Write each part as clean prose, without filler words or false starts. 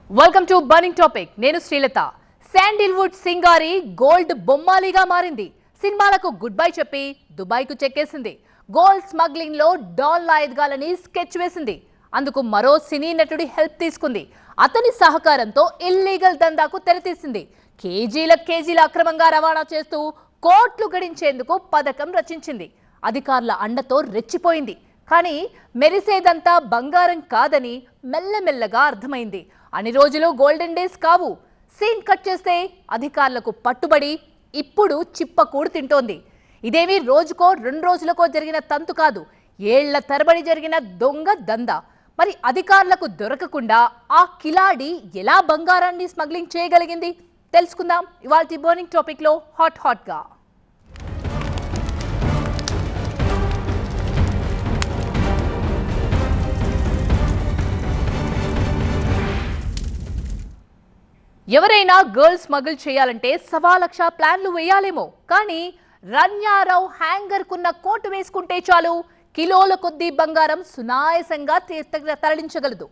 Welcome to burning topic. నేను శ్రీలత. శాండిల్వుడ్ సింగారి gold బొమ్మాలిగా మారింది. సినిమాలకు గుడ్ బై చెప్పి దుబాయ్ కు చెక్కేసింది. గోల్డ్ స్మగ్లింగ్ లో డాన్ లాయద్గాలని స్కెచ్ వేసింది. అందుకు మరో సినీ నటుడి హెల్ప్ తీసుకుంది. అతని సహకారంతో ఇల్లీగల్ దందాకు తెరతీసింది. కేజీల అక్రమంగా రవాణా చేస్తూ కోట్లు గడించేందుకు పథకం రచించింది. అధికారుల అండతో రెచ్చిపోయింది. కానీ మెరిసేదంతా బంగారం కాదని మెల్లమెల్లగా అర్థమైంది. అన్ని రోజులు గోల్డెన్ డేస్ కావు. సీన్ కట్ చేస్తే అధికారులకు పట్టుబడి ఇప్పుడు చిప్పకూడు తింటోంది. ఇదేమీ రోజుకో 2 రోజులకో జరిగిన తంతు కాదు. ఏళ్ల తరబడి జరిగిన దొంగ దందా. మరి అధికారులకు దొరకకుండా ఆ కిలాడి ఎలా బంగారాన్ని స్మగ్లింగ్ చేయగలిగింది? తెలుసుకుందాం ఇవాల్టి బర్నింగ్ టాపిక్ లో హాట్ గా. ఎవరైనా గర్ల్ స్మగుల్ చేయాలంటే 1,00,000 ప్లాన్లు వేయాలేమో. కానీ రన్యారావు హ్యాంగర్ కున్న కోటు వేసుకుంటే చాలు కిలోల కొద్దీ బంగారం సునాయాసంగా తరలించగలదు.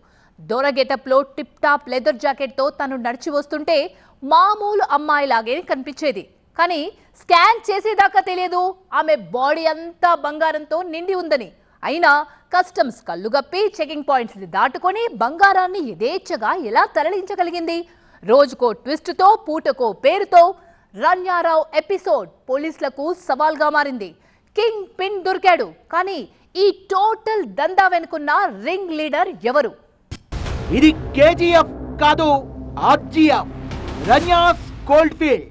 దొర గెటప్లో టిప్ టాప్ లెదర్ జాకెట్తో తను నడిచి వస్తుంటే మామూలు అమ్మాయిలాగే కనిపించేది. కానీ స్కాన్ చేసేదాకా తెలియదు ఆమె బాడీ అంతా బంగారంతో నిండి ఉందని. అయినా కస్టమ్స్ కళ్ళుగప్పి చెకింగ్ పాయింట్స్ దాటుకొని బంగారాన్ని యథేచ్ఛగా ఎలా తరలించగలిగింది? రోజుకో ట్విస్టుతో పూటకో పేరుతో రన్యారావు ఎపిసోడ్ పోలీసులకు సవాల్గా మారింది. కింగ్ పిన్ దొరికాడు. కానీ ఈ టోటల్ దందా వెనుకున్న రింగ్ లీడర్ ఎవరు? ఇది కేజీఎఫ్ కాదు, ఆర్జీఎఫ్, రన్యాస్ గోల్డ్ ఫీల్డ్.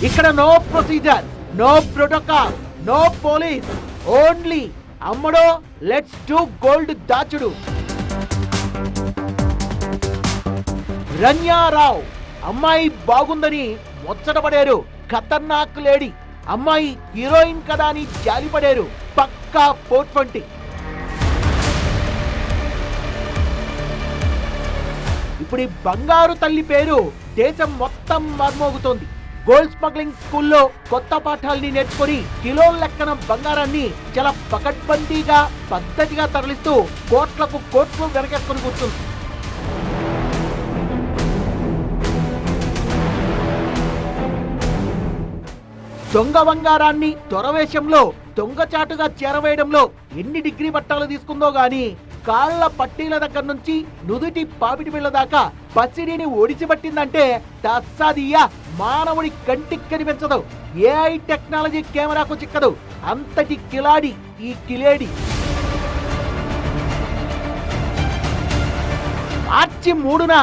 ఇక్కడ no procedure, no protocol, no police, only అమ్మడో లెట్స్ డూ గోల్డ్ దాచుడు. రన్యారావు అమ్మాయి బాగుందని ముచ్చటపడారు. ఖతర్నాక్ లేడీ. అమ్మాయి హీరోయిన్ కదా అని జాలిపడారు. పక్కా 420. ఇప్పుడు ఈ బంగారు తల్లి పేరు దేశం మొత్తం మార్మోగుతోంది. గోల్డ్ స్మగ్లింగ్ స్కూల్లో కొత్త పాఠాలని నేర్చుకొని కిలోల లెక్కన బంగారాన్ని చాలా పకడ్బందీగా పద్ధతిగా తరలిస్తూ కోట్లకు కోట్లు వెనకేసుకొని కూర్చుంది. దొంగ బంగారాన్ని దొరవేషంలో దొంగచాటుగా చేరవేయడంలో ఎన్ని డిగ్రీ పట్టాలు తీసుకుందో గాని కాళ్ల పట్టీల దగ్గర నుంచి నుదుటి పాపిటి బిళ్ళ దాకా పసిడిని ఒడిసిపట్టిందంటే తస్సాదియా మానవుడి కంటికి కనిపించదు. ఏఐ టెక్నాలజీ కెమెరాకు చిక్కదు. అంతటి కిలాడి ఈ కిలేడి. మార్చి 3న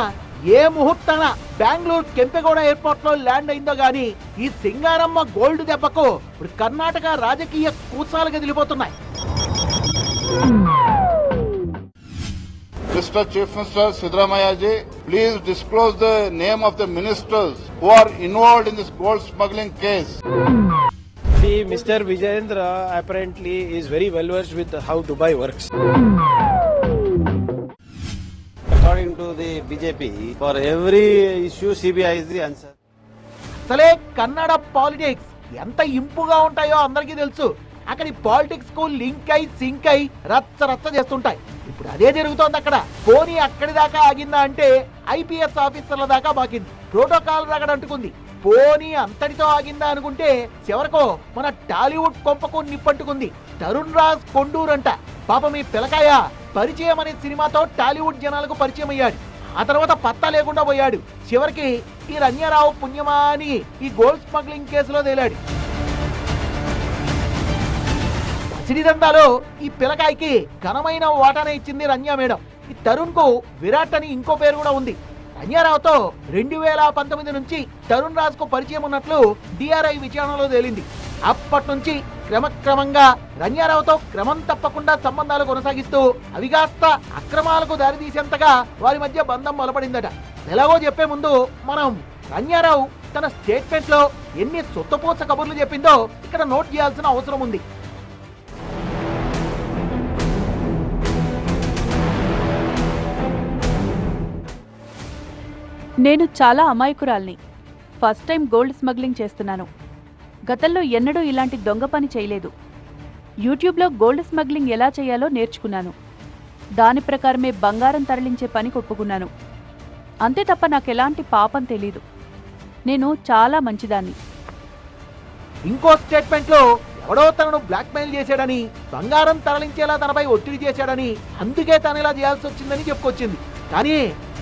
ఏ ముహూర్తాన బెంగళూరు కెంపెగౌడ ఎయిర్పోర్ట్ లో ల్యాండ్ అయిందో గానీ ఈ సింగారమ్మ గోల్డ్ దెబ్బకు ఇప్పుడు కర్ణాటక రాజకీయ కూసాలు కదిలిపోతున్నాయి. Mr. Chief Minister Siddaramaiah ji, please disclose the name of the ministers who are involved in this gold smuggling case. See, Mr. Vijayendra apparently is very well versed with how Dubai works. According to the BJP, for every issue CBI is the answer. అసలే Kannada politics ఎంత ఇంపుగా ఉంటాయో అందరికీ తెలుసు. అక్కడి politics కు link అయి sync అయి రచ్చ చేస్తుంటాయి. ఇప్పుడు అదే జరుగుతోంది అక్కడ. పోనీ అక్కడి దాకా ఆగిందా అంటే ఐపీఎస్ ఆఫీసర్ల దాకా బాకింది. ప్రోటోకాల్ రగడ అంటుకుంది. పోనీ అంతటితో ఆగిందా అనుకుంటే చివరకు మన టాలీవుడ్ కొంపకు నిప్పంటుకుంది. తరుణ్ రాజ్ కొండూర్ అంట. పాపం ఈ పిలకాయ పరిచయం అనే సినిమాతో టాలీవుడ్ జనాలకు పరిచయం అయ్యాడు. ఆ తర్వాత పత్తా లేకుండా పోయాడు. చివరికి ఈ రన్యారావు పుణ్యమా అని ఈ గోల్డ్ స్మగ్లింగ్ కేసులో తేలాడు. సిరిదందాలో ఈ పిలకాయకి ఘనమైన వాటానే ఇచ్చింది రన్యా మేడం. ఈ తరుణ్ కు విరాట్ అని ఇంకో పేరు కూడా ఉంది. రన్యారావుతో 2019 నుంచి తరుణ్ రాజ్ కు పరిచయం ఉన్నట్లు డిఆర్ఐ విచారణలో తేలింది. అప్పటి నుంచి క్రమక్రమంగా రన్యారావుతో క్రమం తప్పకుండా సంబంధాలు కొనసాగిస్తూ అవి కాస్త అక్రమాలకు దారితీసేంతగా వారి మధ్య బంధం బలపడిందట. ఎలాగో చెప్పే ముందు మనం రన్యారావు తన స్టేట్మెంట్ లో ఎన్ని సొత్తపోస కబుర్లు చెప్పిందో ఇక్కడ నోట్ చేయాల్సిన అవసరం ఉంది. నేను చాలా అమాయకురాల్ని. ఫస్ట్ టైం గోల్డ్ స్మగ్లింగ్ చేస్తున్నాను. గతంలో ఎన్నడూ ఇలాంటి దొంగ పని చేయలేదు. యూట్యూబ్లో గోల్డ్ స్మగ్లింగ్ ఎలా చేయాలో నేర్చుకున్నాను. దాని ప్రకారమే బంగారం తరలించే పని ఒప్పుకున్నాను. అంతే తప్ప నాకు ఎలాంటి పాపం తెలీదు. నేను చాలా మంచిదాన్ని. ఇంకో స్టేట్మెంట్ లో ఎవడో తనను బ్లాక్మెయిల్ చేశాడని, బంగారం తరలించేలా తనపై ఒత్తిడి చేశాడని, అందుకే తను ఇలా చేయాల్సి వచ్చిందని చెప్పుకొచ్చింది. కానీ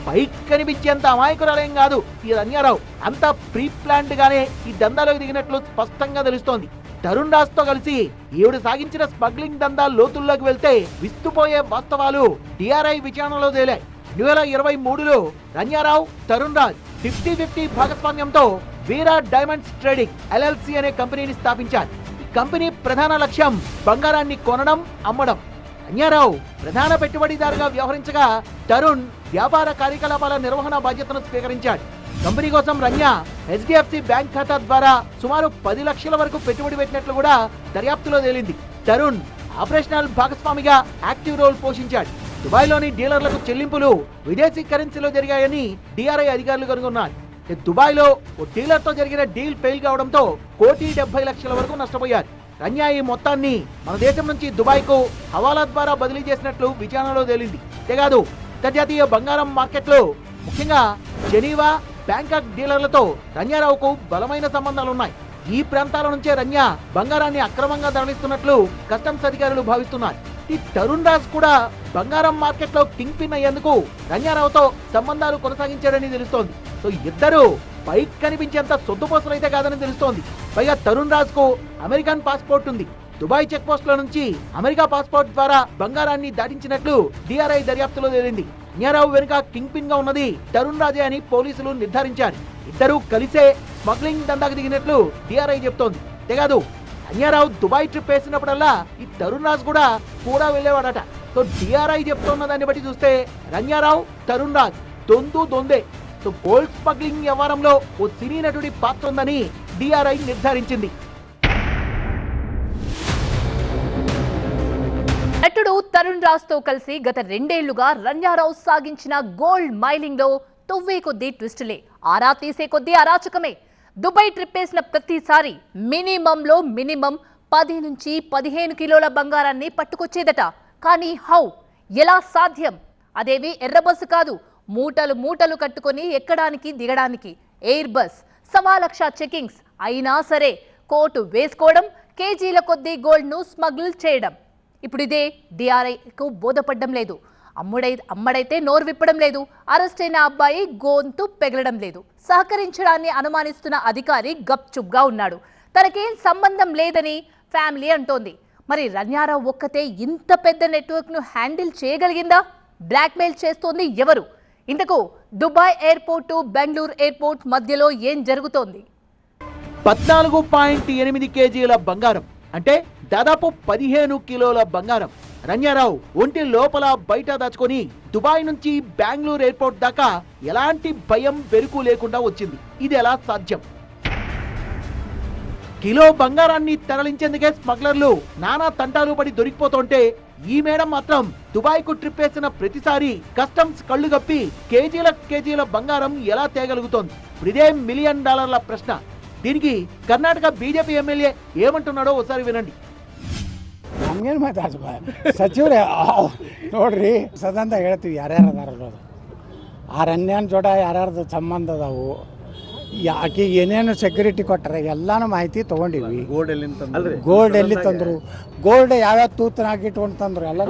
పైకి కనిపించేంత అమాయకురాలేం కాదు ఈ రన్యారావు. అంతా ప్రీ ప్లాన్డ్ గానే ఈ దందాలోకి దిగినట్లు స్పష్టంగా తెలుస్తోంది. తరుణ్ రాజ్ తో కలిసి ఈవిడ సాగించిన స్మగ్లింగ్ దందా లోతుల్లోకి వెళ్తే విస్తుపోయే వాస్తవాలు డిఆర్ఐ విచారణలో తేలాయి. 2023లో రన్యారావు, తరుణ్ రాజ్ 50-50 భాగస్వామ్యంతో వీరా డైమండ్స్ ట్రేడింగ్ LLC అనే కంపెనీని స్థాపించారు. ఈ కంపెనీ ప్రధాన లక్ష్యం బంగారాన్ని కొనడం, అమ్మడం. రన్యారావు ప్రధాన పెట్టుబడిదారుగా వ్యవహరించగా తరుణ్ వ్యాపార కార్యకలాపాల నిర్వహణ బాధ్యతను స్వీకరించాడు. కంపెనీ కోసం రన్య HDFC బ్యాంక్ ఖాతా ద్వారా సుమారు 10 లక్షల వరకు పెట్టుబడి పెట్టినట్లు కూడా దర్యాప్తులో తేలింది. తరుణ్ ఆపరేషనల్ భాగస్వామిగా యాక్టివ్ రోల్ పోషించాడు. దుబాయ్లోని డీలర్లకు చెల్లింపులు విదేశీ కరెన్సీలో జరిగాయని DRI అధికారులు కనుగొన్నారు. దుబాయ్లో ఓ డీలర్తో జరిగిన డీల్ ఫెయిల్ కావడంతో 1,70,00,000 వరకు నష్టపోయారు. రన్య ఈ మొత్తాన్ని మన దేశం నుంచి దుబాయ్కు హవాలా ద్వారా బదిలీ చేసినట్లు విచారణలో తేలింది. అంతేకాదు అంతర్జాతీయ బంగారం మార్కెట్లో ముఖ్యంగా జెనీవా, బ్యాంకాక్ డీలర్లతో రన్యారావుకు బలమైన సంబంధాలున్నాయి. ఈ ప్రాంతాల నుంచే రన్య బంగారాన్ని అక్రమంగా తరలిస్తున్నట్లు కస్టమ్స్ అధికారులు భావిస్తున్నారు. ఈ తరుణ్ రాజ్ కూడా బంగారం మార్కెట్ లో కింగ్ పిన్ అయ్యేందుకు రన్యారావుతో సంబంధాలు కొనసాగించాడని తెలుస్తోంది. సో ఇద్దరు పైకి కనిపించేంత సొద్దుపోసలు అయితే కాదని తెలుస్తోంది. పైగా తరుణ్ రాజ్ కు అమెరికన్ పాస్పోర్ట్ ఉంది. దుబాయ్ చెక్ పోస్ట్ లో నుంచి అమెరికా పాస్పోర్ట్ ద్వారా బంగారాన్ని దాటించినట్లు DRI దర్యాప్తులో తేలింది. రన్యారావు వెనుక కింగ్ పిన్ గా ఉన్నది తరుణ్ రాజే అని పోలీసులు నిర్ధారించారు. ఇద్దరు కలిసే స్మగ్లింగ్ దందాకు దిగినట్లు DRI చెప్తోంది. అంతేకాదు రన్యారావు దుబాయ్ ట్రిప్ వేసినప్పుడల్లా ఈ తరుణ్ రాజ్ కూడా వెళ్ళేవాడట. సో DRI చెప్తున్న దాన్ని బట్టి చూస్తే రన్యారావు, తరుణ్ రాజ్ దొందే. సో గోల్డ్ స్మగ్లింగ్ వ్యవహారంలో ఓ సినీ నటుడి పాత్ర ఉందని DRI నిర్ధారించింది. నటుడు తరుణ్ రాజ్ తో కలిసి గత 2 ఏళ్లుగా రన్యారావు సాగించిన గోల్డ్ మైలింగ్ లో తువ్వే కొద్దీ ట్విస్టులే, ఆరా తీసే కొద్దీ అరాచకమే. దుబాయ్ ట్రిప్ వేసిన ప్రతిసారి మినిమం 10 నుంచి 15 కిలోల బంగారాన్ని పట్టుకొచ్చేదట. కానీ ఎలా సాధ్యం? అదేవి ఎర్రబస్సు కాదు, మూటలు కట్టుకొని ఎక్కడానికి దిగడానికి ఎయిర్ బస్, 1,00,000 చెకింగ్స్ అయినా సరే కోటు వేసుకోవడం, కేజీల కొద్దీ గోల్డ్ ను స్మగుల్ చేయడం. ఇప్పుడు ఇదే DRIకు బోధపడ్డం లేదు. అమ్మడైతే నోరు విప్పడం లేదు. అరెస్ట్ అయిన అబ్బాయి గొంతు పెగలడం లేదు. సహకరించడాన్ని అనుమానిస్తున్న అధికారి గప్చుప్గా ఉన్నాడు. తనకేం సంబంధం లేదని ఫ్యామిలీ అంటోంది. మరి రన్యారావు ఒక్కతే ఇంత పెద్ద నెట్వర్క్ ను హ్యాండిల్ చేయగలిగిందా? బ్లాక్మెయిల్ చేస్తోంది ఎవరు? ఇంతకు దుబాయ్ ఎయిర్పోర్టు, బెంగళూరు ఎయిర్పోర్ట్ మధ్యలో ఏం జరుగుతోంది? 14.8 కేజీల బంగారం అంటే దాదాపు 15 కిలోల బంగారం రన్యారావు ఒంటి లోపల బయట దాచుకొని దుబాయ్ నుంచి బెంగళూరు ఎయిర్పోర్ట్ దాకా ఎలాంటి భయం బెరుకు లేకుండా వచ్చింది. ఇది ఎలా సాధ్యం? కిలో బంగారాన్ని తరలించేందుకే స్మగ్లర్లు నానా తంటాలు పడి దొరికిపోతుంటే ఈ మేడం మాత్రం దుబాయ్ కు ట్రిప్ వేసిన ప్రతిసారి కస్టమ్స్ కళ్ళు గప్పి కేజీల బంగారం ఎలా తేగలుగుతోంది? ఇదే $1 మిలియన్ ప్రశ్న. దీనికి కర్ణాటక బీజేపీ ఎమ్మెల్యే ఏమంటున్నాడో ఒకసారి వినండి. ನಮ್ಗೇನು ಮಾತಾಡ್ಬೇಕು ಸಚಿವರೇ ನೋಡ್ರಿ ಸದಂತ ಹೇಳ್ತೀವಿ ಯಾರ್ಯಾರು ಅದಾರ ಅನ್ನೋದು ಆ ರನ್ಯಾನ್ ಜೋಡ ಯಾರ್ಯಾರ್ದು ಸಂಬಂಧ ಅದಾವು ಆಕೆ ಏನೇನು ಸೆಕ್ಯೂರಿಟಿ ಕೊಟ್ಟರೆ ಎಲ್ಲಾನು ಮಾಹಿತಿ ತೊಗೊಂಡಿವಿ. ಗೋಲ್ಡ್ ಎಲ್ಲಿ ತಂದರು, ಗೋಲ್ಡ್ ಯಾವ್ಯಾವ ತೂತನಾಗಿ ಇಟ್ಕೊಂಡು ತಂದ್ರು ಎಲ್ಲ.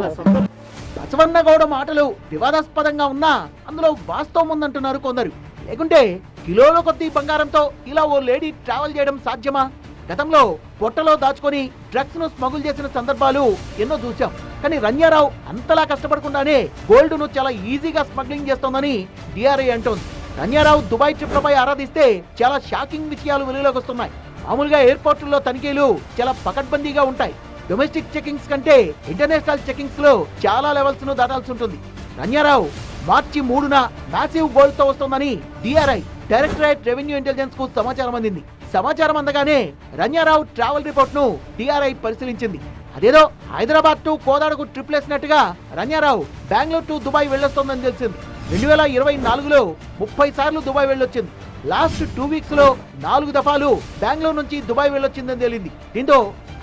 బసవన్న గౌడ మాటలు వివాదాస్పదంగా ఉన్నా అందులో వాస్తవం ఉందంటున్నారు కొందరు. లేకుంటే కిలోల కొద్ది బంగారంతో ఇలా ఓ లేడీ ట్రావెల్ చేయడం సాధ్యమా? గతంలో పొట్టలో దాచుకొని డ్రగ్స్ ను స్మగుల్ చేసిన సందర్భాలు ఎన్నో చూసాం. కానీ రన్యారావు అంతలా కష్టపడకుండానే గోల్డ్ ను చాలా ఈజీగా స్మగ్లింగ్ చేస్తోందని DRI అంటోంది. రన్యారావు దుబాయ్ ట్రిప్లపై ఆరాధిస్తే చాలా షాకింగ్ విషయాలు వెలుగులోకి వస్తున్నాయి. మామూలుగా ఎయిర్పోర్టుల్లో తనిఖీలు చాలా పకడ్బందీగా ఉంటాయి. డొమెస్టిక్ చెకింగ్స్ కంటే ఇంటర్నేషనల్ చెకింగ్స్ లో చాలా లెవెల్స్ ను దాటాల్సి ఉంటుంది. రన్యారావు మార్చి 3న మ్యాసివ్ గోల్డ్ తో వస్తోందని DRI డైరెక్టరేట్ రెవెన్యూ ఇంటెలిజెన్స్ కు సమాచారం అందింది. సమాచారం అందగానే రన్యారావు ట్రావెల్ రిపోర్ట్ ను DRI పరిశీలించింది. అదేదో హైదరాబాద్ టు కోదాడకు ట్రిప్ వేసినట్టుగా రన్యారావు బెంగళూరు టు దుబాయ్ వెళ్ళొస్తోందని తెలిసింది. 2024లో 30 సార్లు దుబాయ్ వెళ్ళొచ్చింది. లాస్ట్ 2 వీక్స్ లో 4 దఫాలు బెంగళూరు నుంచి దుబాయ్ వెళ్ళొచ్చిందని తేలింది. దీంతో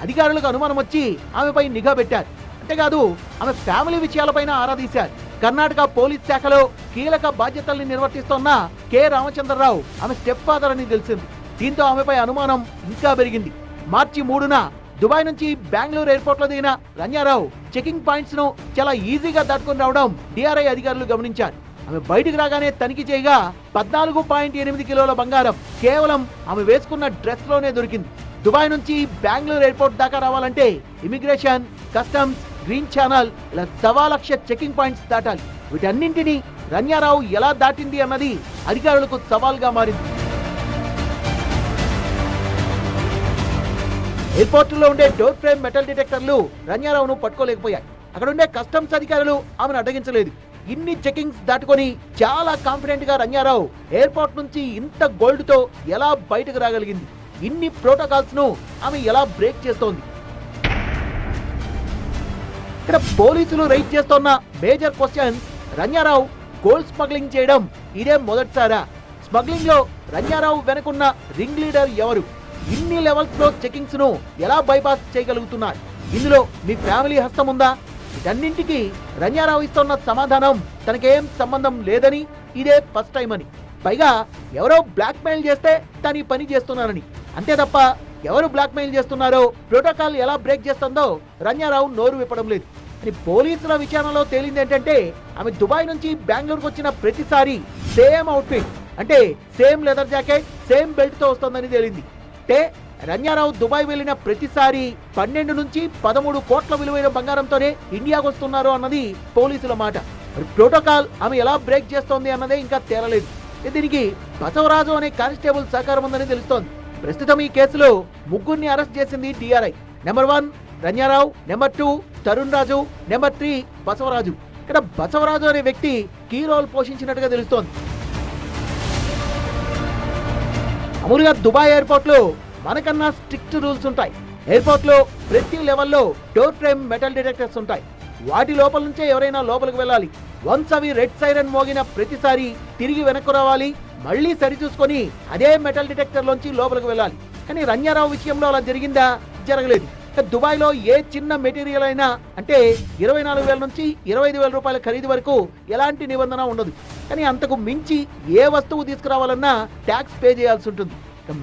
అధికారులకు అనుమానం వచ్చి ఆమెపై నిఘా పెట్టారు. అంతేకాదు ఆమె ఫ్యామిలీ విషయాలపైన ఆరా తీశారు. కర్ణాటక పోలీస్ శాఖలో కీలక బాధ్యతల్ని నిర్వర్తిస్తోన్న కె రామచంద్రరావు ఆమె స్టెప్ ఫాదర్ అని తెలిసింది. దీంతో ఆమెపై అనుమానం ఇంకా పెరిగింది. మార్చి 3న దుబాయ్ నుంచి బెంగళూరు ఎయిర్పోర్ట్ లో దిగిన రన్యారావు చెకింగ్ పాయింట్స్ ను చాలా ఈజీగా దాటుకుని రావడం డిఆర్ఐ అధికారులు గమనించారు. ఆమె బయటకు రాగానే తనిఖీ చేయగా 14.8 కిలోల బంగారం కేవలం ఆమె వేసుకున్న డ్రెస్ లోనే దొరికింది. దుబాయ్ నుంచి బెంగళూరు ఎయిర్పోర్ట్ దాకా రావాలంటే ఇమిగ్రేషన్, కస్టమ్స్, గ్రీన్ ఛానల్ ఇలా 1,00,000 చెకింగ్ పాయింట్స్ దాటాలి. వీటన్నింటినీ రన్యారావు ఎలా దాటింది అన్నది అధికారులకు సవాల్గా మారింది. ఎయిర్పోర్ట్ లో ఉండే డోర్ ఫ్రేమ్ మెటల్ డిటెక్టర్లు రన్యారావును పట్టుకోలేకపోయాయి. అక్కడ ఉండే కస్టమ్స్ అధికారులు ఆమెను అడ్డగించలేదు. ఇన్ని చెకింగ్స్ దాటుకొని చాలా కాన్ఫిడెంట్ గా రన్యారావు ఎయిర్పోర్ట్ నుంచి ఇంత గోల్డ్ తో ఎలా బయటకు రాగలిగింది? ఇన్ని ప్రోటోకాల్స్ ను ఆమె ఎలా బ్రేక్ చేస్తోంది? ఇక్కడ పోలీసులు రైడ్ చేస్తున్న major question, Ranya Rao gold smuggling చేయడం ఇదే మొదటిసారా? స్మగ్లింగ్ లో రన్యారావు వెనుకున్న రింగ్ లీడర్ ఎవరు? ఇన్ని లెవెల్స్ లో చెకింగ్స్ ను ఎలా బైపాస్ చేయగలుగుతున్నారు? ఇందులో మీ ఫ్యామిలీ హస్తం ఉందా? వీటన్నింటికి రన్యారావు ఇస్తున్న సమాధానం తనకేం సంబంధం లేదని, ఇదే ఫస్ట్ టైం అని, పైగా ఎవరో బ్లాక్ మెయిల్ చేస్తే తను పని చేస్తున్నానని. అంతే తప్ప ఎవరు బ్లాక్ మెయిల్ చేస్తున్నారో, ప్రోటోకాల్ ఎలా బ్రేక్ చేస్తుందో రన్యారావు నోరు విప్పడం లేదు. అని పోలీసుల విచారణలో తేలింది ఏంటంటే, ఆమె దుబాయ్ నుంచి బెంగళూరుకు వచ్చిన ప్రతిసారి సేమ్ అవుట్ఫిట్, అంటే same leather jacket, same belt తో వస్తుందని తేలింది. అంటే రన్యారావు దుబాయ్ వెళ్లిన ప్రతిసారి 12 నుంచి 13 కోట్ల విలువైన బంగారంతోనే ఇండియాకు వస్తున్నారు అన్నది పోలీసుల మాట. మరి ప్రోటోకాల్ ఆమె ఎలా బ్రేక్ చేస్తోంది అన్నదే ఇంకా తేలలేదు. దీనికి బసవరాజు అనే కానిస్టేబుల్ సహకారం ఉందని తెలుస్తోంది. ప్రస్తుతం ఈ కేసులో 3 అరెస్ట్ చేసింది DRI. Number 1 Ranya Rao, number 2 Tarun Raju, number 3 Basavaraju. ఇక్కడ బసవరాజు అనే వ్యక్తి కీ రోల్ పోషించినట్టుగా తెలుస్తోంది. మామూలుగా దుబాయ్ ఎయిర్పోర్ట్ లో మనకన్నా స్ట్రిక్ట్ రూల్స్ ఉంటాయి. ఎయిర్పోర్ట్ లో ప్రతి లెవెల్లో డోర్ ఫ్రేమ్ మెటల్ డిటెక్టర్స్ ఉంటాయి. వాటి లోపల నుంచే ఎవరైనా లోపలికి వెళ్ళాలి. వన్స్ అవి రెడ్ సైరన్ మోగిన ప్రతిసారి తిరిగి వెనక్కు రావాలి, మళ్ళీ సరిచూసుకొని అదే మెటల్ డిటెక్టర్ లోంచి లోపలికి వెళ్ళాలి. కానీ రన్యారావు విషయంలో అలా జరిగిందా? జరగలేదు. దుబాయ్ లో ఏ చిన్న మెటీరియల్ అయినా, అంటే 24,000 నుంచి 25,000 రూపాయల ఖరీదు వరకు ఎలాంటి నిబంధన ఉండదు. కానీ అంతకు మించి ఏ వస్తువు తీసుకురావాలన్నా ట్యాక్స్ పే చేయాల్సి ఉంటుంది.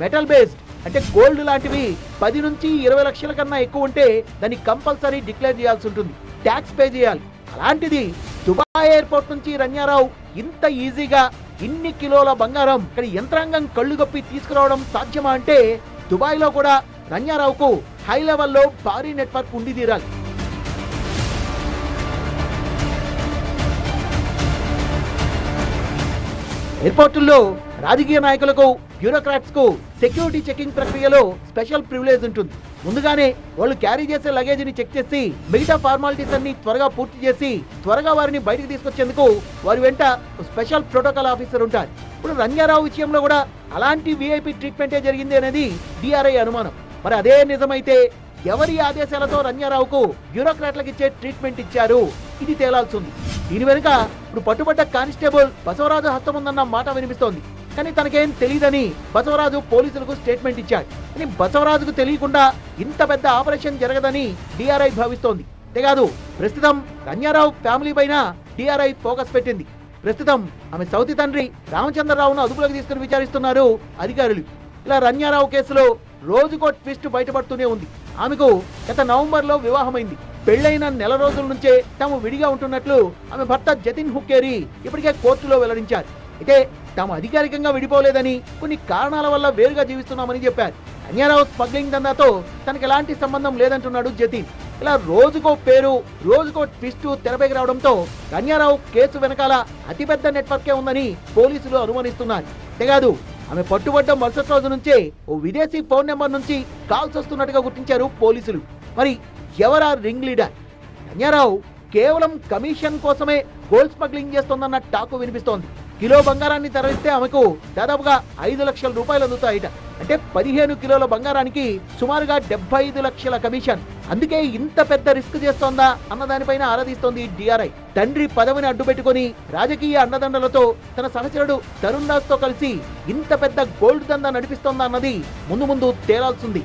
మెటల్ బేస్డ్ అంటే గోల్డ్ లాంటివి 10 నుంచి 20 లక్షల కన్నా ఎక్కువ ఉంటే దాన్ని కంపల్సరీ డిక్లేర్ చేయాల్సి ఉంటుంది, ట్యాక్స్ పే చేయాలి. అలాంటిది దుబాయ్ ఎయిర్పోర్ట్ నుంచి రన్యారావు ఇంత ఈజీగా ఇన్ని కిలోల బంగారం ఇక్కడ యంత్రాంగం కళ్ళు గప్పి తీసుకురావడం సాధ్యమా అంటే, దుబాయ్ లో కూడా రన్యారావుకు హై లెవెల్లో భారీ నెట్వర్క్ ఉండి తీరాలి. ఎయిర్పోర్టుల్లో రాజకీయ నాయకులకు, బ్యూరోక్రాట్స్ కు సెక్యూరిటీ చెకింగ్ ప్రక్రియలో స్పెషల్ ప్రివిలేజ్ ఉంటుంది. ముందుగానే వాళ్ళు క్యారీ చేసే లగేజ్ ని చెక్ చేసి మిగతా ఫార్మాలిటీస్ అన్ని త్వరగా పూర్తి చేసి త్వరగా వారిని బయటకు తీసుకొచ్చేందుకు వారి వెంట స్పెషల్ ప్రోటోకాల్ ఆఫీసర్ ఉంటారు. ఇప్పుడు రన్యారావు విషయంలో కూడా అలాంటి విఐపి ట్రీట్మెంటే జరిగింది అనేది డిఆర్ఐ అనుమానం. మరి అదే నిజమైతే ఎవరి ఆదేశాలతో రన్యారావుకు బ్యూరోక్రాట్లకు ఇచ్చే ట్రీట్మెంట్ ఇచ్చారు? ఇది తేలాల్సి ఉంది. దీని వెనుక ఇప్పుడు పట్టుబడ్డ కానిస్టేబుల్ బసవరాజు హస్తం ఉందన్న మాట వినిపిస్తోంది. కానీ తనకేం తెలియదని బసవరాజు పోలీసులకు స్టేట్మెంట్ ఇచ్చాడు. కానీ బసవరాజుకు తెలియకుండా ఇంత పెద్ద ఆపరేషన్ జరగదని డిఆర్ఐ భావిస్తోంది. అంతేకాదు ప్రస్తుతం రన్యారావు ఫ్యామిలీ పైన డిఆర్ఐ ఫోకస్ పెట్టింది. ప్రస్తుతం ఆమె సౌతి తండ్రి రామచంద్రరావును అదుపులోకి తీసుకుని విచారిస్తున్నారు అధికారులు. ఇలా రన్యారావు కేసులో రోజుకో ట్విస్ట్ బయటపడుతూనే ఉంది. ఆమెకు గత నవంబర్లో వివాహమైంది. పెళ్లైన నెల రోజుల నుంచే తాము విడిగా ఉంటున్నట్లు ఆమె భర్త జతిన్ హుక్కేరి ఇప్పటికే కోర్టులో వెల్లడించారు. అయితే తాము అధికారికంగా విడిపోలేదని, కొన్ని కారణాల వల్ల వేరుగా జీవిస్తున్నామని చెప్పారు. రన్యారావు స్మగ్లింగ్ దందాతో తనకు ఎలాంటి సంబంధం లేదంటున్నాడు జతిన్. ఇలా రోజుకో పేరు, రోజుకో ట్విస్ట్ తెరపైకి రావడంతో రన్యారావు కేసు వెనకాల అతిపెద్ద నెట్వర్కే ఉందని పోలీసులు అనుమానిస్తున్నారు. అంతేకాదు ఆమె పట్టుబడ్డ మరుసటి రోజు నుంచే ఓ విదేశీ ఫోన్ నెంబర్ నుంచి కాల్స్ వస్తున్నట్టుగా గుర్తించారు పోలీసులు. మరి ఎవరా రింగ్ లీడర్? రన్యారావు కేవలం కమిషన్ కోసమే గోల్డ్ స్మగ్లింగ్ చేస్తోందన్న టాకు వినిపిస్తోంది. కిలో బంగారాన్ని తరలిస్తే ఆమెకు దాదాపుగా 5 లక్షల రూపాయలు అందుతాయిట. అంటే 15 కిలోల బంగారానికి సుమారుగా 75 లక్షల కమిషన్. అందుకే ఇంత పెద్ద రిస్క్ చేస్తోందా అన్న దానిపైన ఆరాధిస్తోంది డిఆర్ఐ. తండ్రి పదవిని అడ్డుపెట్టుకుని రాజకీయ అండదండలతో తన సహచరుడు తరుణ్ రాజ్ తో కలిసి ఇంత పెద్ద గోల్డ్ దందా నడిపిస్తోందా అన్నది ముందు ముందు తేలాల్సింది.